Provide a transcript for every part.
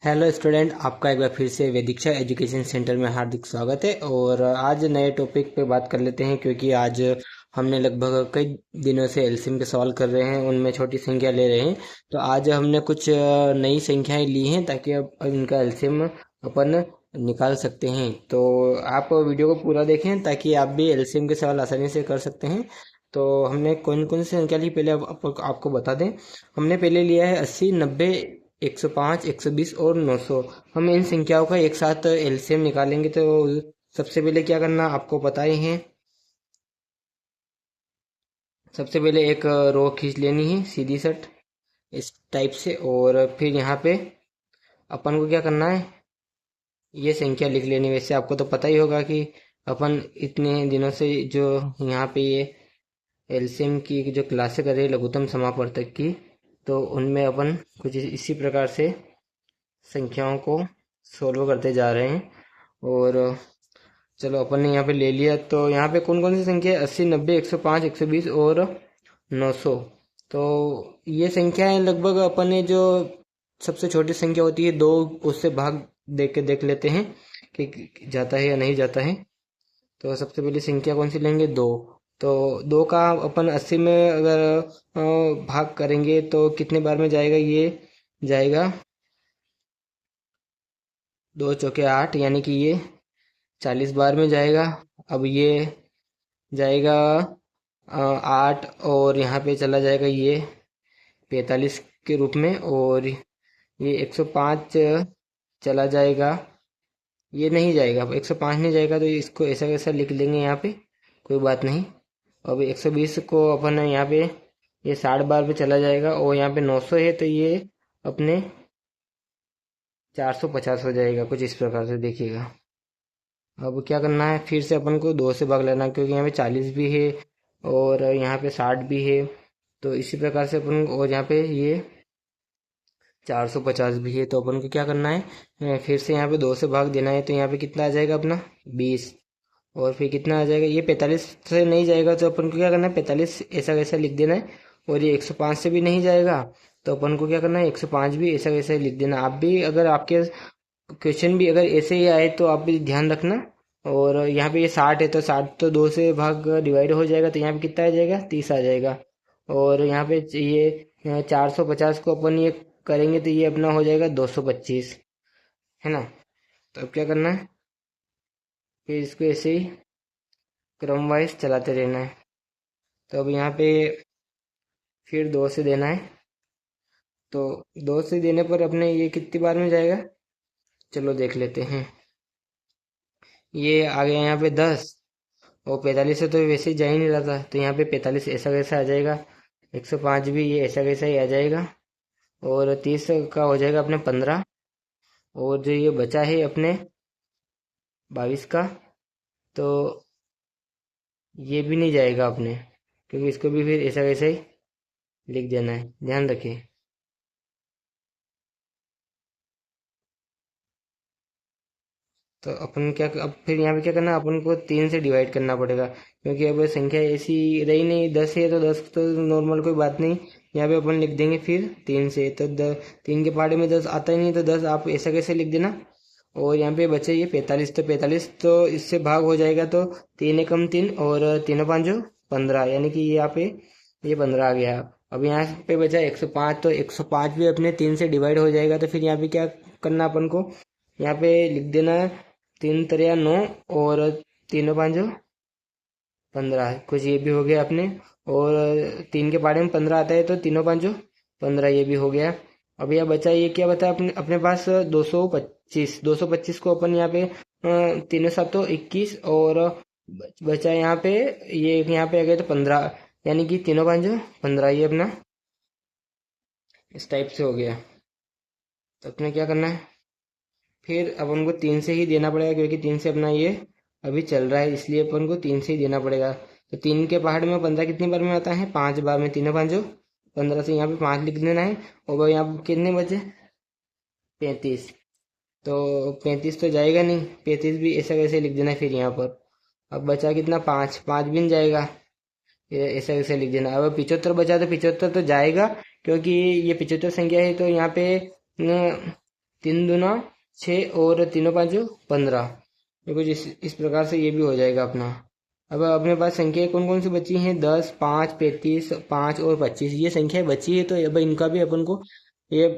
Hello student, आपका एक बार फिर से वैदिक्षा एजुकेशन सेंटर में हार्दिक स्वागत है। और आज नए टॉपिक पे बात कर लेते हैं, क्योंकि आज हमने लगभग कई दिनों से एलसीएम के सवाल कर रहे हैं, उनमें छोटी संख्या ले रहे हैं। तो आज हमने कुछ नई संख्याएं ली हैं ताकि अब इनका एलसीएम अपन निकाल सकते हैं। तो आप वीडियो को पूरा देखें ताकि आप भी एलसीएम के सवाल आसानी से कर सकते हैं। तो हमने कौन कौन सी संख्या ली, पहले आपको बता दें। हमने पहले लिया है 80, 90, 105, 120 और 900। हम इन संख्याओं का एक साथ एलसीएम निकालेंगे। तो सबसे पहले क्या करना आपको पता ही है। सबसे पहले एक रो खींच लेनी है सीधी सट, इस टाइप से। और फिर यहाँ पे अपन को क्या करना है, ये संख्या लिख लेनी। वैसे आपको तो पता ही होगा कि अपन इतने दिनों से जो यहाँ पे ये एलसीएम की जो क्लासें कर रहे हैं, लघुत्तम समापवर्तक की, तो उनमें अपन कुछ इसी प्रकार से संख्याओं को सोल्व करते जा रहे हैं। और चलो अपन ने यहाँ पे ले लिया। तो यहाँ पे कौन कौन सी संख्या है? 80, 90, 105, 120 और 900। तो ये संख्याएं लगभग अपन ने जो सबसे छोटी संख्या होती है 2, उससे भाग देख लेते हैं कि जाता है या नहीं जाता है। तो सबसे पहली संख्या कौन सी लेंगे? 2। तो 2 का अपन 80 में अगर भाग करेंगे तो कितने बार में जाएगा? ये जाएगा 2 चौके 8, यानी कि ये 40 बार में जाएगा। अब ये जाएगा 8, और यहाँ पे चला जाएगा ये 45 के रूप में। और ये 105 चला जाएगा, ये नहीं जाएगा। अब 105 नहीं जाएगा तो इसको ऐसा कैसा लिख लेंगे यहाँ पे, कोई बात नहीं। अब 120 को अपन यहाँ पे ये 60 बार पे चला जाएगा। और यहाँ पे 900 है तो ये अपने 450 हो जाएगा, कुछ इस प्रकार से देखिएगा। अब क्या करना है, फिर से अपन को 2 से भाग लेना, क्योंकि यहाँ पे 40 भी है और यहाँ पे 60 भी है। तो इसी प्रकार से अपन और यहाँ पे ये 450 भी है। तो अपन को क्या करना है, फिर से यहाँ पे 2 से भाग देना है। तो यहाँ पे कितना आ जाएगा अपना? 20। और फिर कितना आ जाएगा? ये 45 से नहीं जाएगा तो अपन को क्या करना है, 45 ऐसा कैसा लिख देना है। और ये 105 से भी नहीं जाएगा तो अपन को क्या करना है, 105 भी ऐसा कैसा लिख देना। आप भी अगर आपके क्वेश्चन भी अगर ऐसे ही आए तो आप भी ध्यान रखना। और यहाँ पे ये 60 है तो 60 तो 2 से भाग डिवाइड हो जाएगा, तो यहाँ पे कितना आ जाएगा? 30 आ जाएगा। और यहाँ पे ये 450 को अपन ये करेंगे तो ये अपना हो जाएगा 225, है ना। तो अब क्या करना है, फिर इसको ऐसे ही क्रम वाइज चलाते रहना है। तो अब यहाँ पे फिर 2 से देना है। तो 2 से देने पर अपने ये कितनी बार में जाएगा, चलो देख लेते हैं। ये आ गया यहाँ पे 10, और 45 से तो वैसे ही जा ही नहीं रहा था, तो यहाँ पे 45 ऐसा वैसा आ जाएगा। 105 भी ये ऐसा वैसा ही आ जाएगा। और 30 का हो जाएगा अपने 15। और जो ये बचा है अपने 22 का, तो ये भी नहीं जाएगा अपने, क्योंकि इसको भी फिर ऐसा वैसा ही लिख देना है, ध्यान रखिए। तो अपन क्या, अब फिर यहाँ पे क्या करना, अपन को 3 से डिवाइड करना पड़ेगा, क्योंकि अब संख्या ऐसी रही नहीं। 10 है तो 10 तो नॉर्मल कोई बात नहीं, यहाँ पे अपन लिख देंगे फिर 3 से। तो 3 के पहाड़े में 10 आता ही नहीं, तो 10 आप ऐसा कैसे लिख देना। और यहाँ पे बचे ये 45, तो 45 तो इससे भाग हो जाएगा। तो 3 एकम 3 और 3 पाँचों 15, यानी कि यहाँ पे ये 15 आ गया। अब यहाँ पे बचा 105, तो 105 भी अपने 3 से डिवाइड हो जाएगा। तो फिर यहाँ पे क्या करना अपन को, यहाँ पे लिख देना है 3 तिरिया 9 और 3 पाँचों 15, कुछ ये भी हो गया अपने। और 3 के पहाड़े में 15 आता है, तो 3 पाँचों 15 ये भी हो गया। अब यह बचा, ये क्या बता अपने अपने पास 225। 225 को अपन यहाँ पे 3 सातों 21, और बचा यहाँ पे, ये यहाँ पे आ गया तो 15, यानी कि 3 पाँचों 15 ये अपना इस टाइप से हो गया। तो अपने क्या करना है, फिर अपन को 3 से ही देना पड़ेगा, क्योंकि 3 से अपना ये अभी चल रहा है, इसलिए अपन को 3 से ही देना पड़ेगा। तो 3 के पहाड़ में 15 कितनी बार में आता है? 5 बार में। 3 पाँचों 15 से यहाँ पे 5 लिख देना है। और यहाँ पे कितने बचे? 35। तो 35 तो जाएगा नहीं, 35 भी ऐसा कैसे लिख देना है फिर यहाँ पर। अब बचा कितना? 5, 5 भी नहीं जाएगा, ये ऐसा कैसे लिख देना। अब 75 बचा, तो 75 तो जाएगा, क्योंकि ये 75 संख्या है। तो यहाँ पे तीन दूना 6 और तीनों पाँचों 15। देखो इस प्रकार से ये भी हो जाएगा अपना। अब अपने पास संख्याएं कौन कौन सी बची हैं? 10, 5, 35, 5 और 25, ये संख्याएं बची है। तो अब इनका भी अपन को ये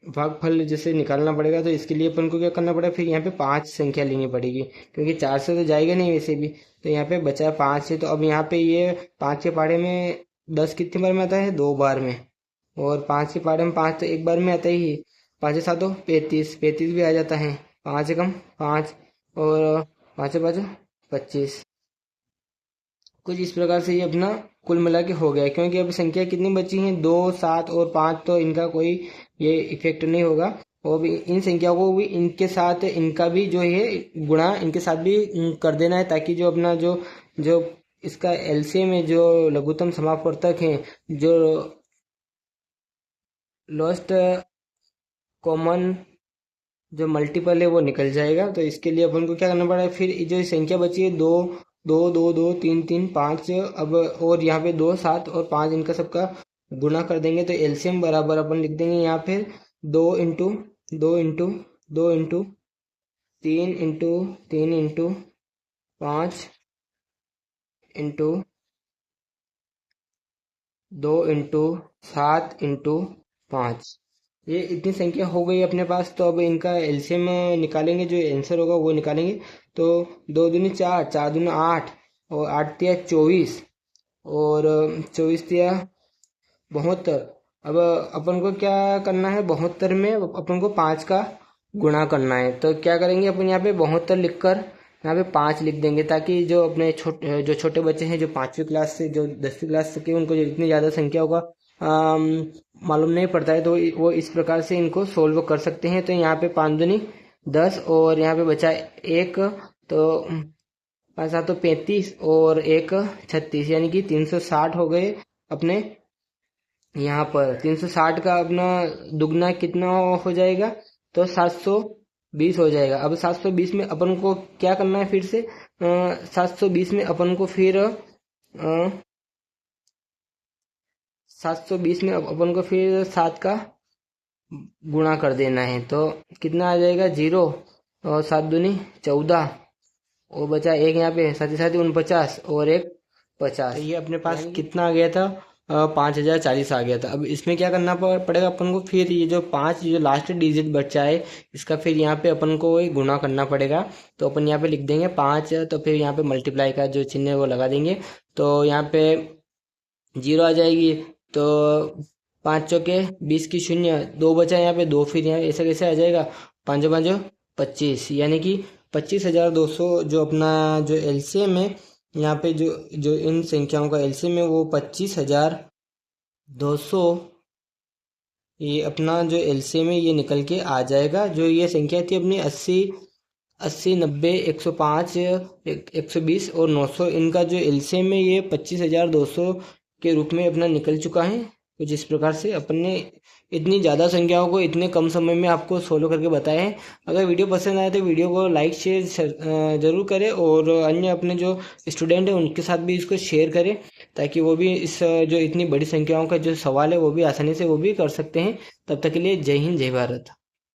भागफल जैसे निकालना पड़ेगा। तो इसके लिए अपन को क्या करना पड़ेगा? फिर यहाँ पे 5 संख्या लेनी पड़ेगी, क्योंकि 4 से तो जाएगा नहीं वैसे भी। तो यहाँ पे बचा 5 है। तो अब यहाँ पे ये 5 के पाड़े में 10 कितनी बार में आता है? 2 बार में। और 5 के पाड़े में 5 तो एक बार में आता ही है। 5 7 35, 35 भी आ जाता है। 5 एकम 5 और 5 5 25। कुछ इस प्रकार से ये अपना कुल मिला के हो गया। क्योंकि अब संख्या कितनी बची हैं? 2, 7 और 5, तो इनका कोई ये इफेक्ट नहीं होगा। और भी इन संख्याओं को भी इनके साथ इनका भी जो है गुणा इनके साथ भी कर देना है, ताकि जो अपना जो जो इसका एलसीएम में जो लघुत्तम समापवर्तक है, जो लोएस्ट कॉमन जो मल्टीपल है, वो निकल जाएगा। तो इसके लिए अपन को क्या करना पड़ा है? फिर जो संख्या बची है 2 2 2 2 3 3 5, अब और यहाँ पे 2 7 और 5, इनका सबका गुणा कर देंगे। तो एलसीएम बराबर अपन लिख देंगे यहाँ पे 2 into 3 into 3 into 5 into 2 into 7 into 5। ये इतनी संख्या हो गई अपने पास। तो अब इनका एलसीएम निकालेंगे, जो आंसर होगा वो निकालेंगे। तो 2 दूनी 4, 4 दूनी 8 और 8 तिया 24 और 24 तिया 72। अब अपन को क्या करना है? 72 में अपन को 5 का गुणा करना है। तो क्या करेंगे अपन? यहाँ पे 72 लिखकर यहाँ पे 5 लिख देंगे, ताकि जो अपने जो छोटे बच्चे हैं, जो 5वीं क्लास से जो 10वीं क्लास तक के, उनको जो इतनी ज़्यादा संख्या होगा मालूम नहीं पड़ता है, तो वो इस प्रकार से इनको सोल्व कर सकते हैं। तो यहाँ पे 5 दूनी 10 और यहाँ पे बचा एक, तो 5 7 तो 35 और एक 36, यानी कि 360 हो गए अपने। यहाँ पर 360 का अपना दुगना कितना हो जाएगा? तो 720 हो जाएगा। अब 720 में अपन को क्या करना है? फिर से 720 में अपन को फिर 720 में अपन को फिर 7 का गुणा कर देना है। तो कितना आ जाएगा? 0 और 7 दूनी 14 और बचा एक यहाँ पे, साथ ही साथ 49 और एक 50। ये अपने पास कितना आ गया था? 5040 आ गया था। अब इसमें क्या करना पड़ेगा अपन को? फिर ये जो 5 जो लास्ट डिजिट बचा है, इसका फिर यहाँ पे अपन को वही गुणा करना पड़ेगा। तो अपन यहाँ पे लिख देंगे 5, तो फिर यहाँ पे मल्टीप्लाई का जो चिन्ह है वो लगा देंगे। तो यहाँ पे 0 आ जाएगी। तो 5 चौके 20 की 0, 2 बचा यहाँ पे 2, फिर यहाँ ऐसा कैसे आ जाएगा? 5 5 25, यानी कि 25,200 जो अपना जो एलसीएम है, यहाँ पे जो जो इन संख्याओं का एलसीएम है वो 25,200, ये अपना जो एलसीएम है ये निकल के आ जाएगा। जो ये संख्या थी अपनी 80 90 105 120 और 900, इनका जो एलसीएम है ये 25,200 के रूप में अपना निकल चुका है। कुछ इस प्रकार से अपन ने इतनी ज़्यादा संख्याओं को इतने कम समय में आपको सोल्व करके बताया है। अगर वीडियो पसंद आए तो वीडियो को लाइक शेयर ज़रूर करें, और अन्य अपने जो स्टूडेंट हैं उनके साथ भी इसको शेयर करें, ताकि वो भी इस जो इतनी बड़ी संख्याओं का जो सवाल है वो भी आसानी से वो भी कर सकते हैं। तब तक के लिए जय हिंद, जय भारत।